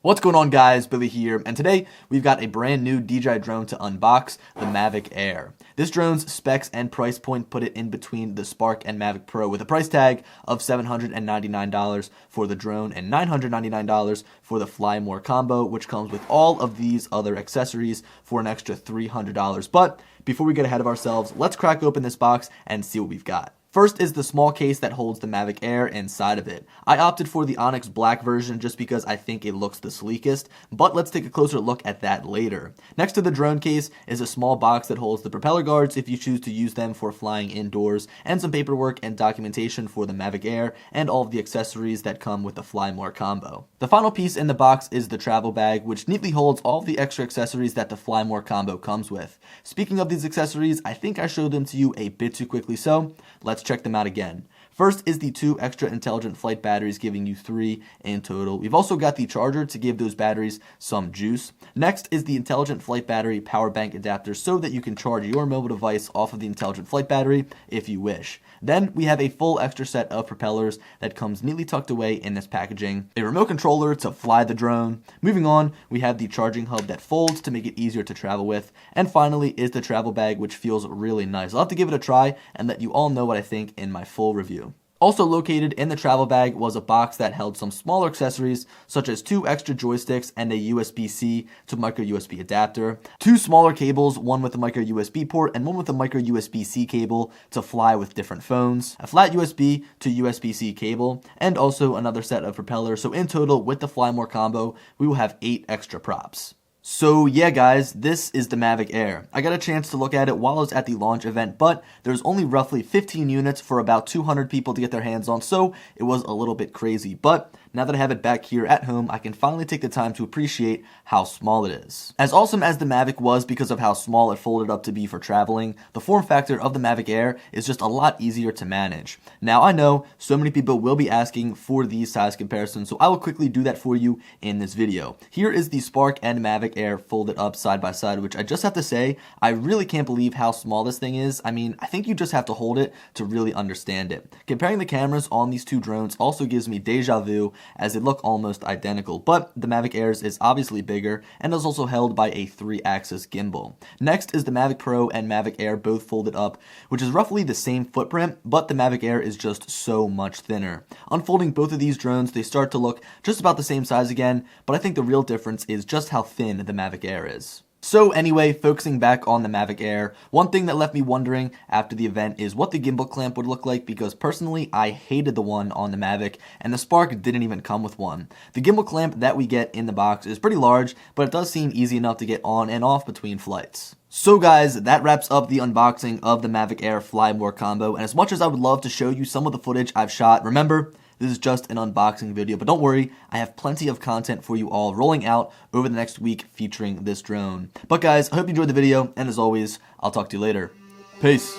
What's going on, guys? Billy here, and today we've got a brand new DJI drone to unbox, the Mavic Air. This drone's specs and price point put it in between the Spark and Mavic Pro with a price tag of $799 for the drone and $999 for the Fly More combo, which comes with all of these other accessories for an extra $300. But before we get ahead of ourselves, let's crack open this box and see what we've got. First is the small case that holds the Mavic Air inside of it. I opted for the Onyx Black version just because I think it looks the sleekest, but let's take a closer look at that later. Next to the drone case is a small box that holds the propeller guards if you choose to use them for flying indoors, and some paperwork and documentation for the Mavic Air and all of the accessories that come with the Fly More combo. The final piece in the box is the travel bag, which neatly holds all of the extra accessories that the Fly More combo comes with. Speaking of these accessories, I think I showed them to you a bit too quickly, so let's check them out again. First is the 2 extra intelligent flight batteries, giving you 3 in total. We've also got the charger to give those batteries some juice. Next is the intelligent flight battery power bank adapter so that you can charge your mobile device off of the intelligent flight battery if you wish. Then we have a full extra set of propellers that comes neatly tucked away in this packaging, a remote controller to fly the drone. Moving on, we have the charging hub that folds to make it easier to travel with. And finally is the travel bag, which feels really nice. I'll have to give it a try and let you all know what I think in my full review. Also located in the travel bag was a box that held some smaller accessories, such as 2 extra joysticks and a USB-C to micro USB adapter, 2 smaller cables, one with a micro USB port and one with a micro USB-C cable to fly with different phones, a flat USB to USB-C cable, and also another set of propellers. So in total, with the Fly More combo, we will have 8 extra props. So yeah, guys, this is the Mavic Air. I got a chance to look at it while I was at the launch event, but there's only roughly 15 units for about 200 people to get their hands on, so it was a little bit crazy. But now that I have it back here at home, I can finally take the time to appreciate how small it is. As awesome as the Mavic was because of how small it folded up to be for traveling, the form factor of the Mavic Air is just a lot easier to manage. Now, I know so many people will be asking for these size comparisons, so I will quickly do that for you in this video. Here is the Spark and Mavic Air folded up side by side, which I just have to say, I really can't believe how small this thing is. I mean, I think you just have to hold it to really understand it. Comparing the cameras on these two drones also gives me deja vu, as they look almost identical, but the Mavic Air's is obviously bigger and is also held by a 3-axis gimbal. Next is the Mavic Pro and Mavic Air, both folded up, which is roughly the same footprint, but the Mavic Air is just so much thinner. Unfolding both of these drones, they start to look just about the same size again, but I think the real difference is just how thin the Mavic Air is. So anyway, focusing back on the Mavic Air, one thing that left me wondering after the event is what the gimbal clamp would look like, because personally I hated the one on the Mavic and the Spark didn't even come with one. The gimbal clamp that we get in the box is pretty large, but it does seem easy enough to get on and off between flights. So guys, that wraps up the unboxing of the Mavic Air Fly More combo, and as much as I would love to show you some of the footage I've shot, remember, this is just an unboxing video, but don't worry, I have plenty of content for you all rolling out over the next week featuring this drone. But guys, I hope you enjoyed the video, and as always, I'll talk to you later. Peace.